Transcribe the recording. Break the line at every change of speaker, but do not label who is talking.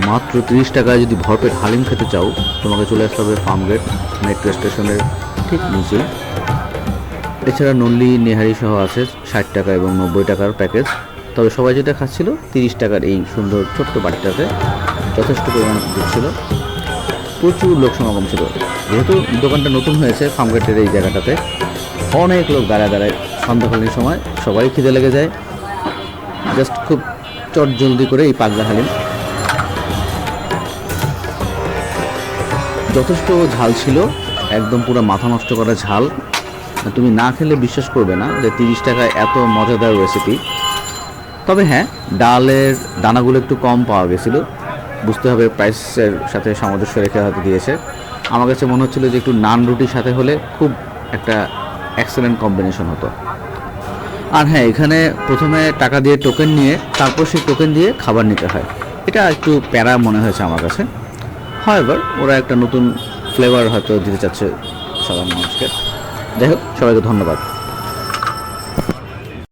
মাত্র 30 টাকায় যদি ভরপেট হালিম খেতে চাও তোমাকে চলে আসতে হবে ফার্মগেট মেট্রো স্টেশনের ঠিক নিচেই। এছাড়া নল্লি নেহারি সহ আছে 60 টাকা এবং 90 টাকার প্যাকেজ। তবে সবাই যেটা খাচ্ছিল 30 টাকার এই সুন্দর ছোট্ট বাটিটাতে যথেষ্ট পরিমাণ দিচ্ছিল। প্রচুর লোক সমাগম ছিল, যেহেতু দোকানটা নতুন হয়েছে ফার্মগেটের এই জায়গাটাতে। অনেক লোক দাঁড়ায় দাঁড়ায় সন্ধ্যাকালীন সময় সবাই খিদে লেগে যায়। জাস্ট খুব চট জলদি করে এই পাগলা হালিম যথেষ্ট ঝাল ছিল, একদম পুরো মাথা নষ্ট করা ঝাল। তুমি না খেলে বিশ্বাস করবে না যে 30 টাকায় এত মজাদার রেসিপি। তবে হ্যাঁ, ডালের দানাগুলো একটু কম পাওয়া গেছিলো, বুঝতে হবে প্রাইসের সাথে সামঞ্জস্য রেখে হয়তো দিয়েছে। আমার কাছে মনে হচ্ছিলো যে একটু নান রুটির সাথে হলে খুব একটা এক্সেলেন্ট কম্বিনেশন হতো। আর হ্যাঁ, এখানে প্রথমে টাকা দিয়ে টোকেন নিয়ে তারপর সেই টোকেন দিয়ে খাবার নিতে হয়। এটা একটু প্যারা মনে হয়েছে আমার কাছে। হাওয়েভার ওরা একটা নতুন ফ্লেভার হয়তো দিতে চাচ্ছে সাধারণ মানুষকে। যাই হোক, সবাইকে ধন্যবাদ।